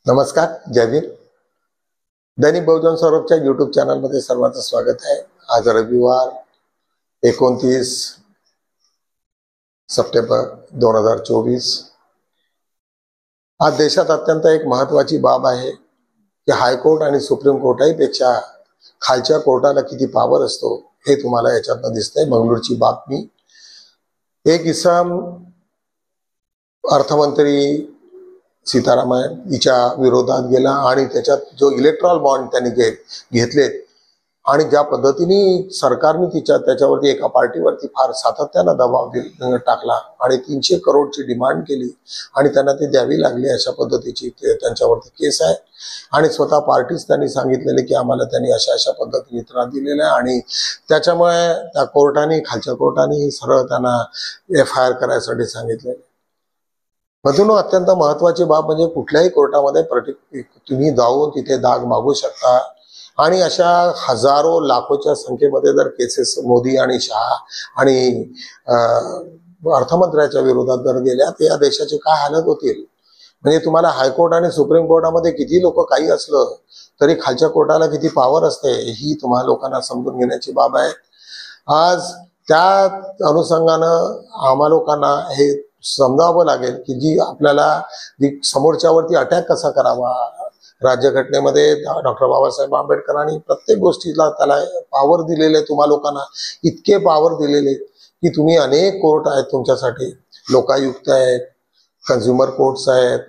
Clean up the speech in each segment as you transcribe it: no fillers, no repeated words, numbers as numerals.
नमस्कार, जय भीम. दैनिक बहुजन सौरभच्या यूट्यूब चॅनलमध्ये सर्वांचं स्वागत आहे. आज रविवार 29 सप्टेंबर 2024. आज देशात अत्यंत एक महत्वाची बाब आहे की हायकोर्ट आणि सुप्रीम कोर्टाही पेक्षा खालच्या कोर्टाला किती पावर असतो हे तुम्हाला याच्यातनं दिसतंय. मंगळूरची बातमी. एक इसम अर्थमंत्री सीतारामन हिच्या विरोधात गेला आणि त्याच्यात जो इलेक्ट्रॉल बॉन्ड त्यांनी घेतले आणि ज्या पद्धतीने सरकारने त्याच्यावरती एका पार्टीवरती फार सातत्यानं दबाव टाकला आणि 300 करोडची डिमांड केली आणि त्यांना ते द्यावी लागली. अशा पद्धतीची त्यांच्यावरती केस आहे आणि स्वतः पार्टीच त्यांनी सांगितलेले की आम्हाला त्यांनी अशा पद्धतीने त्रास दिलेला आहे आणि त्याच्यामुळे त्या कोर्टाने खालच्या कोर्टाने सरळ त्यांना FIR करायसाठी सांगितलेले. मधून अत्यंत महत्वाची बाब म्हणजे कुठल्याही कोर्टामध्ये तुम्ही जाऊन तिथे दाग मागू शकता आणि अशा हजारो लाखोच्या संख्येमध्ये जर केसेस मोदी आणि शहा आणि अर्थमंत्र्याच्या विरोधात जर गेल्या तर या देशाची काय हालत होतील. म्हणजे तुम्हाला हायकोर्ट आणि सुप्रीम कोर्टामध्ये किती लोक काही असलं तरी खालच्या कोर्टाला किती पावर असते ही तुम्हाला लोकांना समजून घेण्याची बाब आहे. आज त्या अनुषंगानं आम्हा लोकांना हे समजावं लागेल की जी आपल्याला समोरच्यावरती अटॅक कसा करावा. राज्यघटनेमध्ये डॉक्टर बाबासाहेब आंबेडकरांनी प्रत्येक गोष्टीला त्याला पावर दिलेले. तुम्हा लोकांना इतके पावर दिलेले की तुम्ही अनेक कोर्ट आहेत तुमच्यासाठी. लोकायुक्त आहेत, कन्झ्युमर कोर्ट्स आहेत.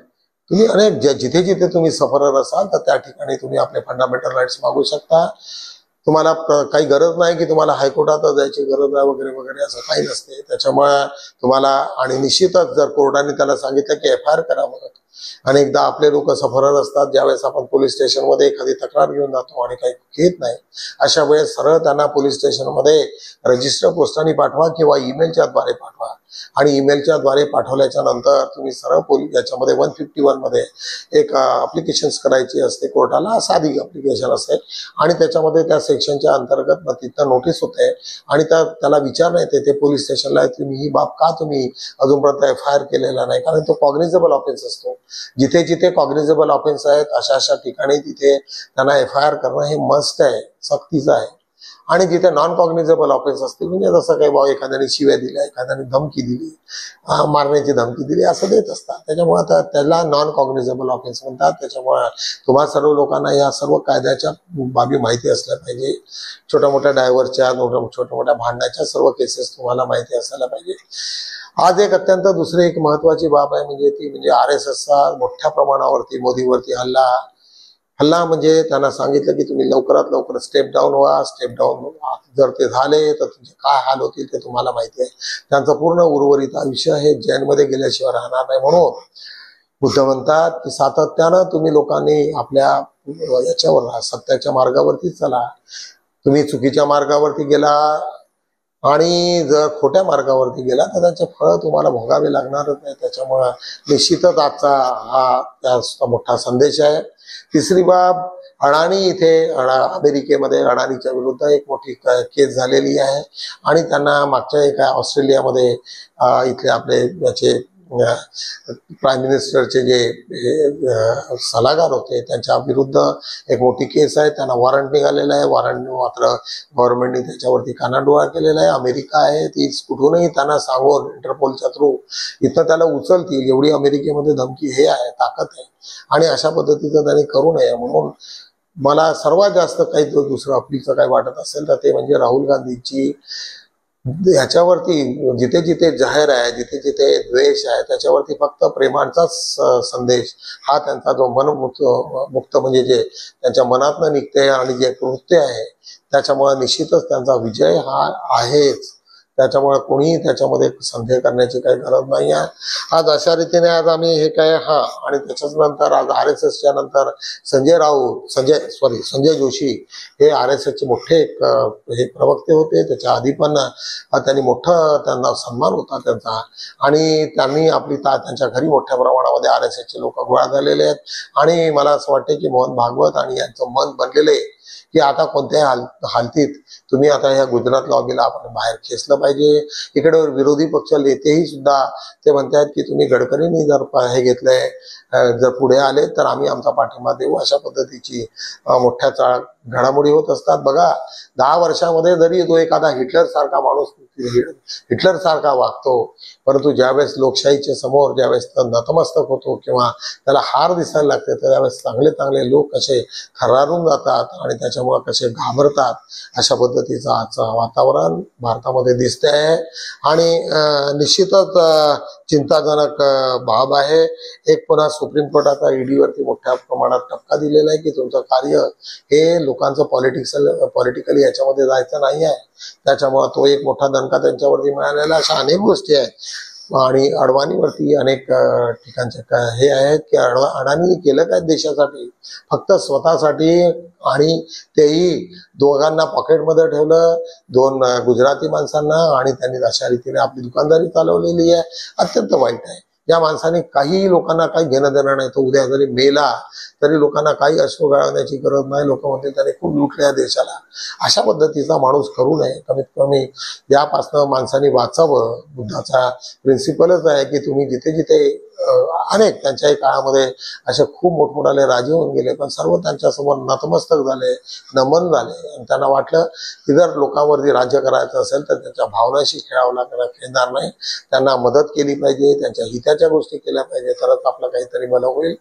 तुम्ही अनेक जिथे जिथे तुम्ही सफरर असाल तर त्या ठिकाणी तुम्ही आपले फंडामेंटल राईट्स मागू शकता. तुम्हाला काही गरज नाही की तुम्हाला हायकोर्टात जायची गरज आहे वगैरे वगैरे असं काही नसते. त्याच्यामुळे तुम्हाला आणि निश्चितच जर कोर्टाने त्याला सांगितलं की FIR करावं. अनेकदा आपले लोक सफरर असतात. ज्यावेळेस आपण पोलीस स्टेशनमध्ये एखादी तक्रार घेऊन जातो आणि काही घेत नाही अशा वेळेस सरळ त्यांना पोलीस स्टेशनमध्ये रजिस्टर पोस्टाने पाठवा किंवा ईमेलच्या द्वारे पाठवा आणि ईमेलच्या द्वारे पाठवल्याच्या नंतर तुम्ही सरळ याच्यामध्ये 151 मध्ये एक अप्लिकेशन करायची असते कोर्टाला. साधी अप्लिकेशन असते आणि त्याच्यामध्ये त्या सेक्शनच्या अंतर्गत तिथं नोटीस होते आणि त्याला विचारण्यात येते ते पोलीस स्टेशनला तुम्ही ही बाब का तुम्ही अजूनपर्यंत FIR केलेला नाही. कारण तो कॉग्निझेबल ऑफेन्स असतो. जिथे जिथे कॉग्निझेबल ऑफेन्स आहेत अशा ठिकाणी तिथे त्यांना FIR करणं हे मस्ट आहे, सक्तीचं आहे. आणि जिथे नॉन कॉग्निझेबल ऑफेन्स असतील म्हणजे जसं काही भाऊ एखाद्याने शिव्या दिल्या, एखाद्याने धमकी दिली, मारण्याची धमकी दिली असं देत असतात. त्याच्यामुळे त्याला नॉन कॉग्निझेबल ऑफेन्स म्हणतात. त्याच्यामुळे तुम्हा सर्व लोकांना या सर्व कायद्याच्या बाबी माहिती असल्या पाहिजे. छोट्या मोठ्या डायव्हर्सच्या, छोट्या मोठ्या भांडणाच्या सर्व केसेस तुम्हाला माहिती असायला पाहिजे. आज एक अत्यंत दुसरी एक महत्वाची बाब आहे म्हणजे ती म्हणजे RSSचा मोठ्या प्रमाणावरती मोदीवरती हल्ला म्हणजे त्यांना सांगितलं की तुम्ही लवकरात लवकर स्टेप डाऊन व्हा. स्टेप डाऊन जर ते झाले तर तुमचे काय हाल होतील ते तुम्हाला माहिती आहे. त्यांचं पूर्ण उर्वरित आयुष्य हे जेलमध्ये गेल्याशिवाय राहणार नाही. म्हणून बुद्ध म्हणतात की सातत्यानं तुम्ही लोकांनी आपल्या याच्यावर राहा, सत्याच्या मार्गावरती चला. तुम्ही चुकीच्या मार्गावरती गेला आणि जर खोट्या मार्गावरती गेला तर त्याचे फळ तुम्हाला भोगावे लागणारच नाही. त्याच्यामुळे निश्चितच आजचा हा त्या मोठा संदेश आहे. तिसरी बाब, अडाणी इथे अमेरिकेमध्ये अडाणीच्या विरुद्ध एक मोठी केस झालेली आहे आणि त्यांना मागच्या एका ऑस्ट्रेलियामध्ये इथले आपले याचे प्राईम मिनिस्टरचे जे सल्लागार होते त्यांच्या विरुद्ध एक मोठी केस आहे. त्यांना वॉरंट निघालेलं आहे. वॉरंट मात्र गव्हर्नमेंटने त्याच्यावरती कानाडोळा केलेला आहे. अमेरिका आहे ती कुठूनही त्यांना सांगून इंटरपोलच्या थ्रू इथं त्याला उचलतील एवढी अमेरिकेमध्ये धमकी हे आहे, ताकद आहे आणि अशा पद्धतीचं त्यांनी करू नये. म्हणून मला सर्वात जास्त काही दुसरं अप्लीचं काही वाटत असेल तर ते म्हणजे राहुल गांधीची ह्याच्यावरती जिथे जिथे जाहीर आहे, जिथे जिथे द्वेष आहे त्याच्यावरती फक्त प्रेमांचाच संदेश हा त्यांचा जो मुक्त म्हणजे जे त्यांच्या मनातनं निघते आणि जे कृत्य आहे त्याच्यामुळे निश्चितच त्यांचा विजय हा आहेच. त्याच्यामुळे कोणीही त्याच्यामध्ये संदेह करण्याची काही गरज नाही आहे. आज अशा रीतीने आज आम्ही हे काय आणि त्याच्याच नंतर आज RSSच्या नंतर संजय जोशी हे RSSचे मोठे हे प्रवक्ते होते. त्याच्या आधी पण त्यांनी त्यांना सन्मान होता त्यांचा आणि त्यांनी त्यांच्या घरी मोठ्या प्रमाणामध्ये RSSचे लोक गोळा झालेले आहेत आणि मला असं वाटतं की मोहन भागवत आणि यांचं मन बनलेले की आता कोणत्याही हालतीत तुम्ही आता ह्या गुजरात लॉबीला आपण बाहेर खेचलं पाहिजे. इकडे विरोधी पक्ष नेतेही सुद्धा ते म्हणतात की तुम्ही गडकरींनी जर हे घेतलंय, जर पुढे आले तर आम्ही आमचा पाठिंबा देऊ. अशा पद्धतीची मोठ्या घडामोडी होत असतात. बघा 10 वर्षामध्ये जरी तो एखादा हिटलर सारखा माणूस हिटलर सारखा वागतो, परंतु ज्यावेळेस लोकशाहीच्या समोर ज्यावेळेस नतमस्तक होतो किंवा त्याला हार दिसायला लागते, त्यावेळेस चांगले चांगले लोक कसे थरारून जातात आणि त्याच्यामुळे कसे घाबरतात, अशा पद्धतीचं आजचं वातावरण भारतामध्ये दिसते आहे. आणि निश्चितच चिंताजनक बाब आहे. एक पुन्हा सुप्रीम कोर्टाचा ईडीवरती मोठ्या प्रमाणात टपका दिलेला आहे की तुमचं कार्य हे लोकांचं पॉलिटिकली याच्यामध्ये जायचं नाही आहे. त्याच्यामुळे तो एक मोठा दणका त्यांच्यावरती मिळालेला. अशा अनेक गोष्टी आहेत. आणि अडवाणीवरती अनेक ठिकाणचे हे आहेत की अडाणीने केलं काय देशासाठी, फक्त स्वतःसाठी, आणि तेही दोघांना पॉकेटमध्ये ठेवलं, 2 गुजराती माणसांना, आणि त्यांनी अशा रीतीने आपली दुकानदारी चालवलेली आहे. अत्यंत वाईट आहे. या माणसाने काही लोकांना काही घेणं देणं नाही. तो उद्या जरी मेला तरी लोकांना काही अश्रू गाळण्याची गरज नाही. लोक म्हणतील त्याने खूप लुटले या देशाला. अशा पद्धतीचा माणूस करू नये. कमीत कमी यापासनं माणसाने वाचावं. बुद्धाचा प्रिन्सिपलच आहे की तुम्ही जिथे जिथे अनेक त्यांच्याही काळामध्ये असे खूप मोठमोठाले राजे होऊन गेले, पण सर्व त्यांच्यासमोर नतमस्तक झाले, नमन झाले. आणि त्यांना वाटलं की जर लोकांवरती राज्य करायचं असेल तर त्यांच्या भावनाशी खेळावं खेळणार नाही. त्यांना मदत केली पाहिजे, त्यांच्या हिताच्या गोष्टी केल्या पाहिजे, तरच आपलं काहीतरी भलं होईल.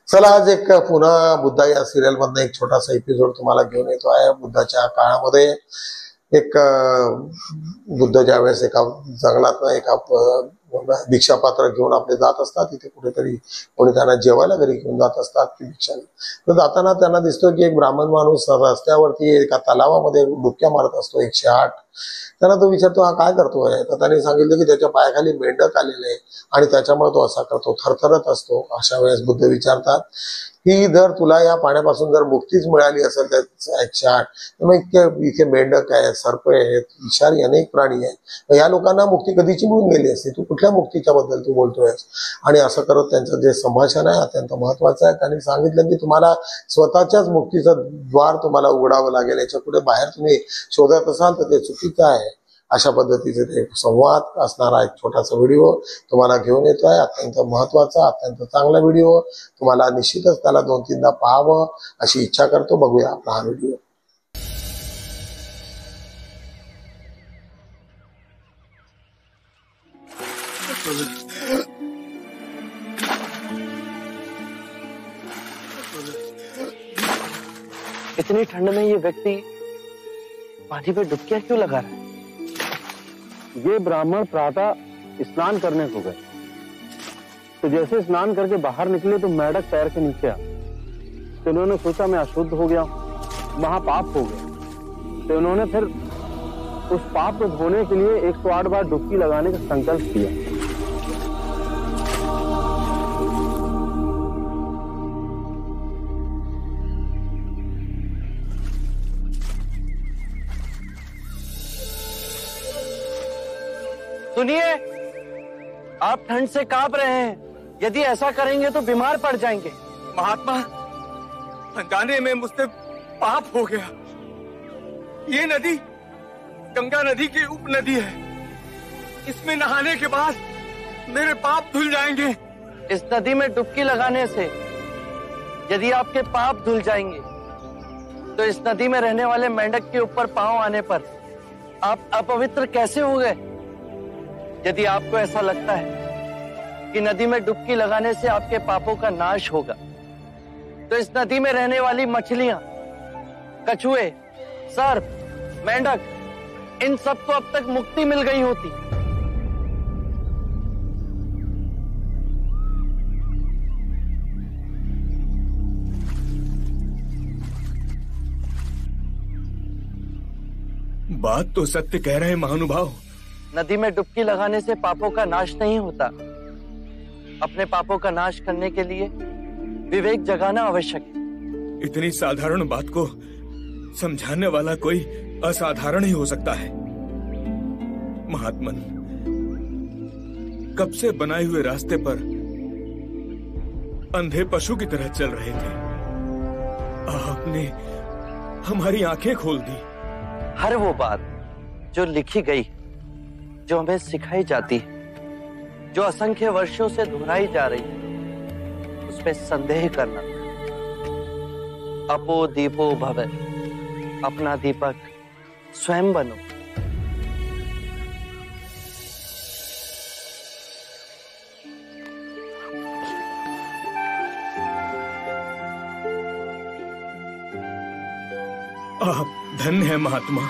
चला, आज एक पुन्हा बुद्धा या सिरियल मधनं एक छोटासा एपिसोड तुम्हाला घेऊन येतो आहे. बुद्धाच्या काळामध्ये एक बुद्ध ज्यावेळेस एका जंगलात एका भिक्षापात्र घेऊन आपले जात असतात, तिथे कुठेतरी कोणी त्यांना जेवायला घरी घेऊन जात असतात की भिक्षा. तर जाताना त्यांना दिसतो की एक ब्राह्मण माणूस रस्त्यावरती एका तलावामध्ये डुबक्या मारत असतो 108. त्यांना तो विचारतो हा काय करतोय, तर त्यांनी सांगितलं की त्याच्या पायाखाली मेंढक आलेले आणि त्याच्यामुळे तो असा करतो, थरथरत असतो. अशा वेळेस बुद्ध विचारतात की जर तुला या पाण्यापासून जर मुक्तीच मिळाली असेल तर 108, तर मग इथे मेंढक आहे, सर्प आहेत, विषारी अनेक प्राणी आहेत, या लोकांना मुक्ती कधीची मिळून गेली असते, तू कुठल्या मुक्तीच्या बद्दल तू बोलतोयस. आणि असं करत त्यांचं जे संभाषण आहे अत्यंत महत्वाचं आहे. त्यांनी सांगितलं की तुम्हाला स्वतःच्याच मुक्तीचं द्वार तुम्हाला उघडावं लागेल. याच्या पुढे बाहेर तुम्ही शोधत असाल तर ते चुकीचं आहे. अशा पद्धतीचे ते संवाद असणारा एक छोटासा व्हिडिओ तुम्हाला घेऊन येतोय. अत्यंत महत्वाचा, अत्यंत चांगला व्हिडिओ. तुम्हाला निश्चितच त्याला 2-3दा पाहावं अशी इच्छा करतो. बघूया आपला हा व्हिडिओ. इतनी ठंड में ये व्यक्ति पानी पे डुबकियां क्यों लगा रहा है? ये ब्राह्मण प्रातः स्नान करने को गए, तो जैसे स्नान करके बाहर निकले तो मेंढक पैर के नीचे आ, तो उन्होंने सोचा मैं अशुद्ध हो गया, महापाप हो गया। तो उन्होंने फिर उस पाप को धोने के लिए 108 बार डुबकी लगाने का संकल्प किया। सुनिए, आप ठंड से कांप रहे हैं। यदि ऐसा करेंगे तो बीमार पड़ जाएंगे। महात्मा, अनजाने में मुझसे पाप हो गया। ये नदी गंगा नदी की उपनदी है। इसमें नहाने के बाद मेरे पाप धुल जाएंगे। इस नदी में डुबकी लगाने से यदि आपके पाप धुल जाएंगे, तो इस नदी में रहने वाले मेंढक के ऊपर पांव आने पर आप अपवित्र कैसे हो गए? यदि आपको ऐसा लगता है कि नदी में डुबकी लगाने से आपके पापों का नाश होगा, तो इस नदी में रहने वाली मछलियां, कछुए, सर्प, मेंढक, इन सबको अब तक मुक्ति मिल गई होती। बात तो सत्य कह रहे हैं महानुभाव। नदी में डुबकी लगाने से पापों का नाश नहीं होता। अपने पापों का नाश करने के लिए विवेक जगाना आवश्यक है। इतनी साधारण बात को समझाने वाला कोई असाधारण ही हो सकता है। महात्मन, कब से बनाए हुए रास्ते पर अंधे पशु की तरह चल रहे थे। आपने हमारी आंखें खोल दी। हर वो बात जो लिखी गई, जो हमें सिखाई जाती है, जो असंख्य वर्षों से दोहराई जा रही है, उसमें संदेह करना। अपो दीपो भव, अपना दीपक स्वयं बनो। आप धन्य है महात्मा।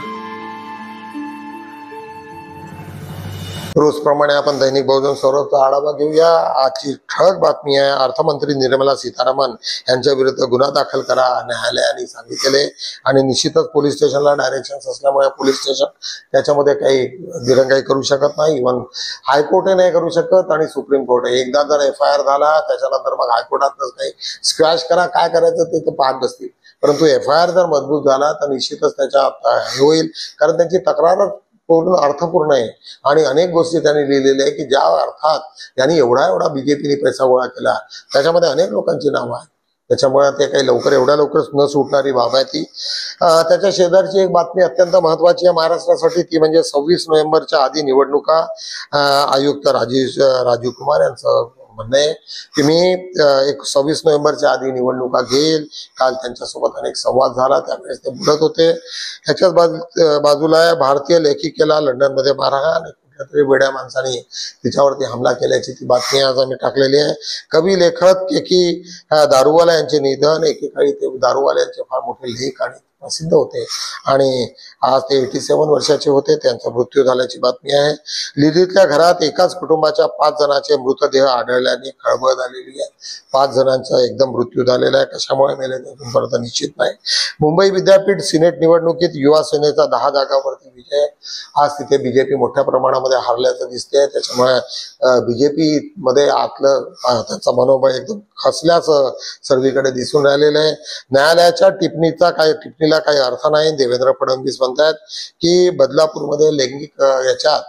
रोजप्रमाणे आपण दैनिक बहुजन सौरभचा आढावा घेऊया। आजची ठळक बातमी आहे, अर्थमंत्री निर्मला सीतारामन यांच्या विरुद्ध गुन्हा दाखल करा न्यायालयाने सांगितले आणि निश्चितच पोलीस स्टेशनला डायरेक्शन्स असल्यामुळे पोलीस स्टेशन त्याच्यामध्ये काही दिरंगाई करू शकत नाही। इव्हन हायकोर्टही नाही करू शकत आणि सुप्रीम कोर्ट एकदा जर FIR झाला त्याच्यानंतर मग हायकोर्टातच काही स्क्वॅश करा, काय करायचं ते पाहत बसतील। परंतु FIR जर मजबूत झाला तर निश्चितच त्याच्या हे होईल, कारण त्यांची तक्रारच पूर्ण अर्थपूर्ण आहे आणि अनेक गोष्टी त्यांनी लिहिलेल्या आहे की ज्या अर्थात यांनी एवढा बीजेपीने पैसा गोळा केला त्याच्यामध्ये अनेक लोकांची नावं आहेत। त्याच्यामुळे ते काही एवढ्या लवकर न सुटणारी बाब आहे ती। त्याच्या शेजारची एक बातमी अत्यंत महत्वाची आहे महाराष्ट्रासाठी, ती म्हणजे 26 नोव्हेंबरच्या आधी निवडणुका। आयुक्त राजीव कुमार यांचं म्हणणं आहे की मी 26 नोव्हेंबरच्या आधी निवडणुका घेईल। काल त्यांच्यासोबत अनेक संवाद झाला, त्यावेळेस ते बोलत होते। ह्याच्याच बाजूला भारतीय लेखिकेला लंडनमध्ये मारहाण, कुठल्या तरी वेड्या माणसाने तिच्यावरती हमला केल्याची ती बातमी आज आम्ही टाकलेली आहे। कवी लेखक की दारूवाला यांचे निधन, एकेकाळी ते दारूवाल्यांचे फार मोठे लेख आणि प्रसिद्ध होते आणि आज ते 87 वर्षाचे होते, त्यांचा मृत्यू झाल्याची बातमी आहे। लिलीतल्या घरात एकाच कुटुंबाच्या 5 जणांचे मृतदेह आढळल्याने खळबळ झालेली आहे। 5 जणांचा एकदम मृत्यू झालेला आहे, कशामुळे मेले ते अजूनपर्यंत निश्चित नाही। मुंबई विद्यापीठ सिनेट निवडणुकीत युवा सेनेचा 10 जागांवरती विजय। आज तिथे बीजेपी मोठ्या प्रमाणामध्ये हारल्याचं दिसते, त्याच्यामुळे बीजेपी मध्ये आतलं त्यांचा मनोबळ एकदम खचल्याचं सर्वीकडे दिसून राहिलेलं आहे। न्यायालयाच्या टिप्पणीला काही अर्थ नाही। देवेंद्र फडणवीस म्हणतात की बदलापूरमध्ये लैंगिक याच्यात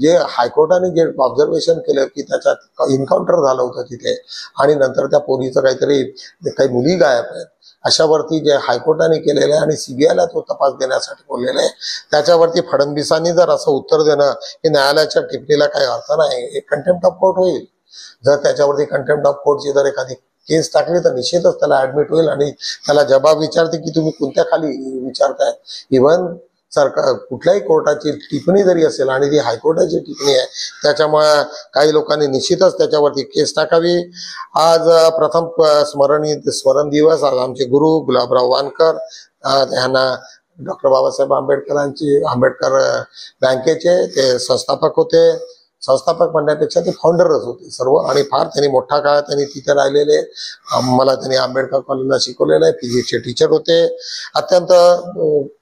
जे हायकोर्टाने जे ऑब्झर्वेशन केलं की त्याच्यात एन्काउंटर झालं होतं तिथे आणि नंतर त्या पोलीचं काही मुली गायब आहेत अशावरती जे हायकोर्टाने केलेलं आहे आणि CBIला तो तपास देण्यासाठी बोललेलं आहे, त्याच्यावरती फडणवीसांनी जर असं उत्तर देणं की न्यायालयाच्या टिप्पणीला काही अर्थ नाही, एक कंटेम्प्ट ऑफ कोर्ट होईल। जर त्याच्यावरती कंटेम्प्ट ऑफ कोर्टची जर एखादी केस टाकली तर निश्चितच त्याला ऍडमिट होईल आणि त्याला जबाब विचारते की तुम्ही कोणत्या खाली विचारताय। इव्हन सरकार कुठल्याही कोर्टाची टिप्पणी जरी असेल आणि ती हायकोर्टाची टिप्पणी आहे, त्याच्यामुळे काही लोकांनी निश्चितच त्याच्यावरती केस टाकावी। आज प्रथम स्मरण दिवस। आज आमचे गुरु गुलाबराव वानकर यांना डॉक्टर बाबासाहेब आंबेडकर बँकेचे ते संस्थापक होते। संस्थापक म्हणण्यापेक्षा ते फाउंडरच होते सर्व आणि फार त्यांनी मोठा काळ त्यांनी तिथे राहिलेले। मला त्यांनी आंबेडकर कॉलेजला शिकवलेलं आहे, फिजिक्सचे टीचर होते। अत्यंत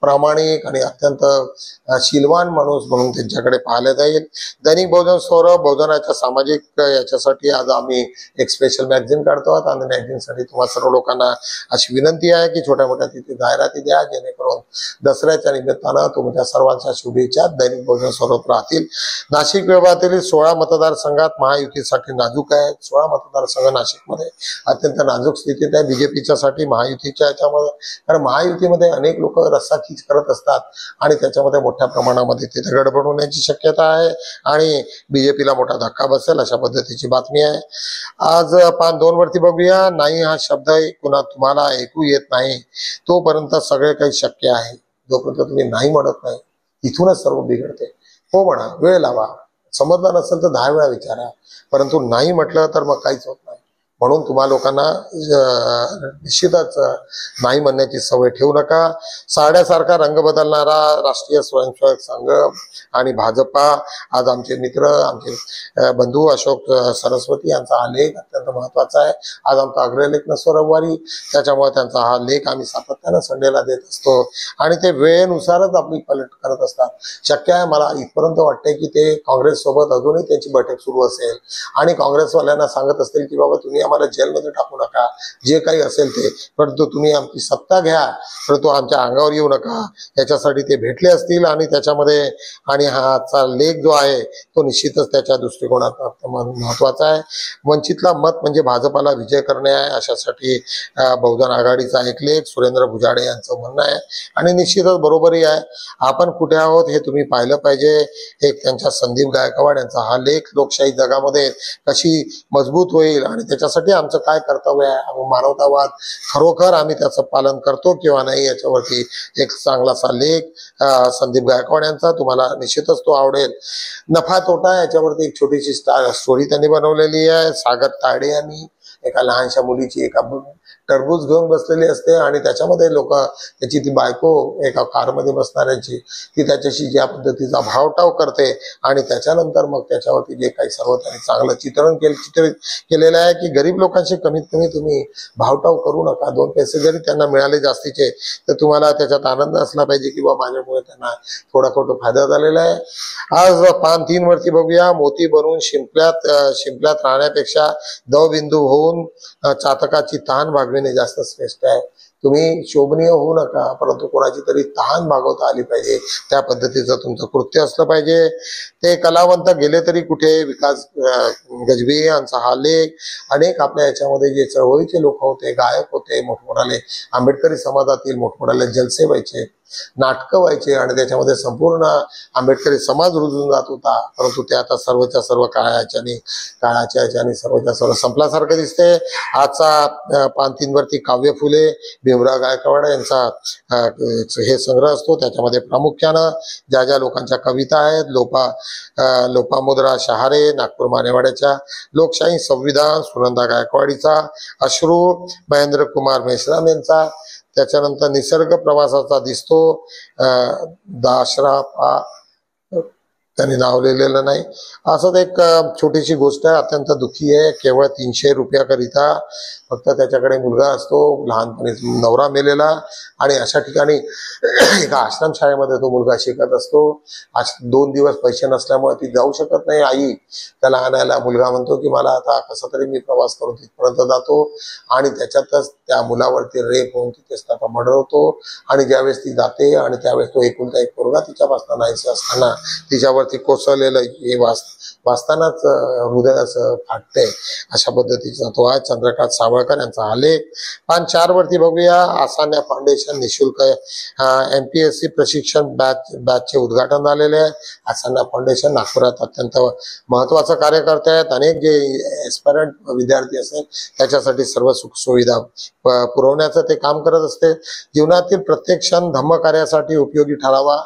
प्रामाणिक आणि अत्यंत शीलवान माणूस म्हणून त्यांच्याकडे पाहिलं जाईल। दैनिक बहुजन सौरभ बहुजनाच्या सामाजिक याच्यासाठी आज आम्ही एक स्पेशल मॅगझिन काढतो आहोत आणि मॅगझिनसाठी तुम्हाला सर्व लोकांना अशी विनंती आहे की छोट्या मोठ्या तिथे जाहिराती द्या, जेणेकरून दसऱ्याच्या निमित्तानं तुमच्या सर्वांच्या शुभेच्छा दैनिक बहुजन सौरभ राहतील। नाशिक विभागातील 16 मतदारसंघात महायुतीसाठी नाजूक आहे। 16 मतदारसंघ नाशिकमध्ये अत्यंत नाजूक स्थितीत आहे बीजेपीच्या साठी, महायुतीच्या याच्यामध्ये, कारण महायुतीमध्ये अनेक लोक रस्साखीच करत असतात आणि त्याच्यामध्ये मोठ्या प्रमाणामध्ये तिथे गडबड होण्याची शक्यता आहे आणि बीजेपीला मोठा धक्का बसेल अशा पद्धतीची बातमी आहे। आज पान 2 वरती बघूया। नाही हा शब्द पुन्हा तुम्हाला ऐकू येत नाही तोपर्यंत सगळे काही शक्य आहे। जोपर्यंत तुम्ही नाही म्हणत नाही तिथूनच सर्व बिघडते। हो म्हणा, वेळ लावा, समजलं नसेल तर 10 वेळा विचारा, परंतु नाही म्हटलं तर मग काहीच होत नाही। म्हणून तुम्हा लोकांना निश्चितच नाही म्हणण्याची सवय ठेवू नका। साड्यासारखा रंग बदलणारा राष्ट्रीय स्वयंसेवक संघ आणि भाजपा, आज आमचे मित्र आमचे बंधू अशोक सरस्वती यांचा हा लेख अत्यंत महत्वाचा आहे। आज आमचा अग्रलेख नसतो रविवारी, त्याच्यामुळे त्यांचा हा लेख आम्ही सातत्यानं संडेला देत असतो आणि ते वेळेनुसारच आपली पलट करत असतात। शक्य आहे मला इथपर्यंत वाटते की ते काँग्रेस सोबत अजूनही त्यांची बैठक सुरू असेल आणि काँग्रेसवाल्यांना सांगत असतील की बाबा तुम्ही आम्हाला जेलमध्ये टाकू नका, जे काही असेल ते, परंतु तुम्ही आमची सत्ता घ्या, परंतु आमच्या अंगावर येऊ नका, याच्यासाठी ते भेटले असतील. आणि त्याच्यामध्ये आणि हा आजचा लेख जो आहे तो निश्चितच त्याच्या दृष्टिकोनात महत्वाचा आहे. वंचितला मत म्हणजे भाजपाला विजय करणे आहे, अशासाठी बहुजन आघाडीचा एक लेख सुरेंद्र भुजाडे यांचं म्हणणं आहे. आणि निश्चितच बरोबरही आहे. आपण कुठे आहोत हे तुम्ही पाहिलं पाहिजे. एक त्यांच्या संदीप गायकवाड यांचा हा लेख लोकशाही जगामध्ये कशी मजबूत होईल आणि त्याच्यासाठी आमचं काय कर्तव्य आहे, मानवतावाद खरोखर आम्ही त्याचं पालन करतो किंवा नाही, याच्यावरती एक चांगलासा लेख संदीप गायकवाड यांचा, तुम्हाला निश्चितच तो आवडेल. नफा तोटा याच्यावरती एक छोटीशी स्टोरी त्यांनी बनवलेली आहे. सागर तायडे यांनी एका लहानशा मुलीची एका टरबूज घेऊन बसलेली असते आणि त्याच्यामध्ये लोक त्याची ती बायको एका कारमध्ये बसणाऱ्यांची ती त्याच्याशी ज्या पद्धतीचा भावटाव करते आणि त्याच्यानंतर मग त्याच्यावरती जे काही सर्व त्यांनी चांगलं चित्रित केलेलं आहे की गरीब लोकांशी कमीत कमी तुम्ही भावटाव करू नका. 2 पैसे जरी त्यांना मिळाले जास्तीचे तर तुम्हाला त्याच्यात आनंद असला पाहिजे की बाबा माझ्यामुळे त्यांना थोडा फायदा झालेला आहे. आज पान 3 वरती बघूया. मोती बनवून शिंपल्यात राहण्यापेक्षा दवबिंदू होऊन चातकाची तहान भागविणे जास्त श्रेष्ठ आहे. तुम्ही शोभनीय होऊ नका, परंतु कोणाची तरी तहान भागवता आली पाहिजे, त्या पद्धतीचं तुमचं कृत्य असलं पाहिजे. ते कलावंत गेले तरी कुठे. विकास गजबी यांचा हा लेख. अनेक आपल्या याच्यामध्ये जे चळवळीचे लोक होते, गायक होते, मोठमोठाले आंबेडकरी समाजातील मोठमोठाले जलसे व्हायचे, नाटकं व्हायचे आणि त्याच्यामध्ये संपूर्ण आंबेडकरी समाज रुजून जात होता, परंतु ते आता सर्वच्या सर्व काळाच्या याच्याने सर्वच्या सर्व संपल्यासारखं दिसते. आजचा पान 3 वरती काव्य फुले भीमराव गायकवाड यांचा हे संग्रह असतो. त्याच्यामध्ये प्रामुख्यानं ज्या लोकांच्या कविता आहेत, लोपामुद्रा शहारे नागपूर मानेवाड्याच्या, लोकशाही संविधान सुनंदा गायकवाडीचा, अश्रू महेंद्र कुमार मेश्राम यांचा, त्याच्यानंतर निसर्ग प्रवासाचा दिसतो दाशरा त्यांनी नाव लिहिलेलं नाही. असंच एक छोटीशी गोष्ट आहे, अत्यंत दुःखी आहे. केवळ 300 रुपयाकरिता फक्त त्याच्याकडे मुलगा असतो, लहानपणी नवरा मेलेला, आणि अशा ठिकाणी एका आश्रमशाळेमध्ये तो मुलगा शिकत असतो. 2 दिवस पैसे नसल्यामुळे ती जाऊ शकत नाही आई त्याला आणायला. मुलगा म्हणतो की मला आता कसं तरी मी प्रवास करून तिथपर्यंत जातो, आणि त्याच्यातच त्या मुलावरती रेप होऊन तिथेच त्याचा मर्डर होतो. आणि ज्यावेळेस ती जाते आणि त्यावेळेस तो एकुलता एक पोरगा तिच्यापासून नाहीसे असताना तिच्यावरती कोसळलेलं हे वाचतानाच हृदय असं फाटते. अशा पद्धतीचा तो आहे. चंद्रकांत सावळकर यांचा हा लेख. पान 4 वरती बघूया. आसान्या फाउंडेशन निशुल्क MPSC प्रशिक्षण बॅचचे उद्घाटन झालेले आहे. आसान्या फाउंडेशन नागपुरात अत्यंत महत्वाचं कार्य करते आहेत. अनेक जे एस्पायरंट विद्यार्थी असेल त्याच्यासाठी सर्व सुखसुविधा पुरवण्याचं ते काम करत असते. जीवनातील प्रत्येक क्षण धम्मकार्यासाठी उपयोगी ठरावा.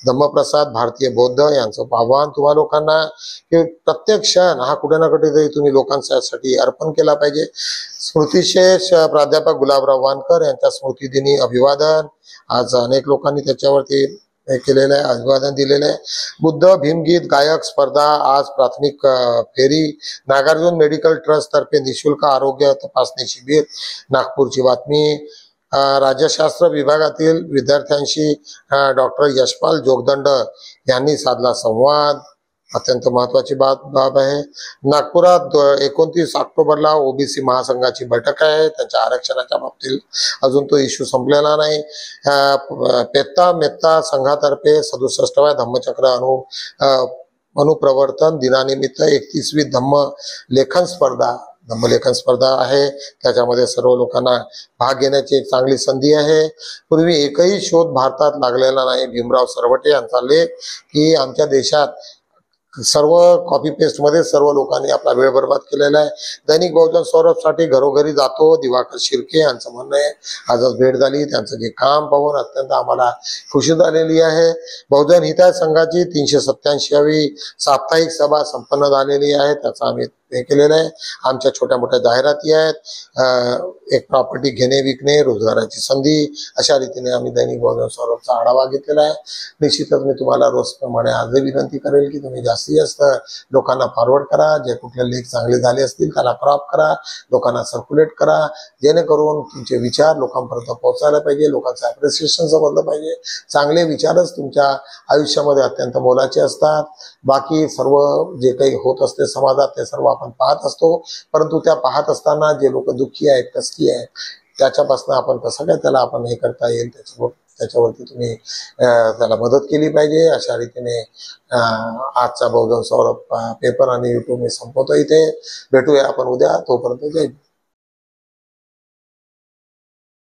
धम्मप्रसाद भारतीय बौद्ध यांचं आव्हान तुम्हा लोकांना की प्रत्येक क्षण हा कुठे ना कुठे तरी तुम्ही लोकांसाठी अर्पण केला पाहिजे. स्मृतिशेष प्राध्यापक गुलाबराव वानकर यांच्या स्मृतिदिनी अभिवादन. आज अनेक लोकांनी त्याच्यावरती केलेलं आहे, अभिवादन दिलेलं आहे. बुद्ध भीमगीत गायक स्पर्धा आज प्राथमिक फेरी. नागार्जुन मेडिकल ट्रस्ट तर्फे निशुल्क आरोग्य तपासणी शिबिर. नागपूरची बातमी. राज्यशास्त्र विभागातील विद्यार्थ्यांशी डॉक्टर यशपाल जोगदंड यांनी साधला संवाद. अत्यंत महत्वाची बाब आहे. नागपुरात 29 ऑक्टोबरला OBC महासंघाची बैठक आहे. त्यांच्या आरक्षणाच्या बाबतीत अजून तो इश्यू संपलेला नाही. मेत्ता संघातर्फे 67व्या धम्मचक्र अनुप्रवर्तन दिनानिमित्त 31वी धम्मलेखन स्पर्धा आहे. त्याच्यामध्ये सर्व लोकांना भाग घेण्याची एक चांगली संधी आहे. पूर्वी एकही शोध भारतात लागलेला नाही. भीमराव सरवटे यांचा लेख की आमच्या देशात सर्व कॉपी पेस्ट मध्ये सर्व लोकांनी आपला वेळ बर्बाद केलेला आहे. दैनिक बहुजन सौरभसाठी घरोघरी जातो. दिवाकर शिर्के यांचं म्हणणं आहे. आजच भेट झाली. त्यांचं जे काम पाहून अत्यंत आम्हाला खुशी झालेली आहे. बहुजन हिताय संघाची 387वी साप्ताहिक सभा संपन्न झालेली आहे. त्याचा आम्ही हे केलेलं आहे. आमच्या छोट्या मोठ्या जाहिराती आहेत. एक प्रॉपर्टी घेणे विकणे, रोजगाराची संधी, अशा रीतीने आम्ही दैनिक बहुजन सौरभचा आढावा घेतलेला आहे. निश्चितच मी तुम्हाला रोजप्रमाणे आजही विनंती करेल की तुम्ही जास्तीत जास्त लोकांना फॉरवर्ड करा. जे कुठले लेख चांगले झाले असतील त्याला क्रॉप करा, लोकांना सर्क्युलेट करा, जेणेकरून तुमचे विचार लोकांपर्यंत पोहोचायला पाहिजे, लोकांचं अप्रिसिएशन समजलं पाहिजे. चांगले विचारच तुमच्या आयुष्यामध्ये अत्यंत मोलाचे असतात. बाकी सर्व जे काही होत असते समाजात ते सर्व आपण पाहत असतो, परंतु त्या पाहत असताना जे लोक दुःखी आहेत, कष्टी आहेत, त्याच्यापासून आपण कसं काय त्याला आपण हे करता येईल त्याच्यावरती तुम्ही त्याला मदत केली पाहिजे. अशा रीतीने आजचा बहुजन सौरभ पेपर आणि युट्यूब मी संपवतो इथे. भेटूया आपण उद्या. तोपर्यंत जय.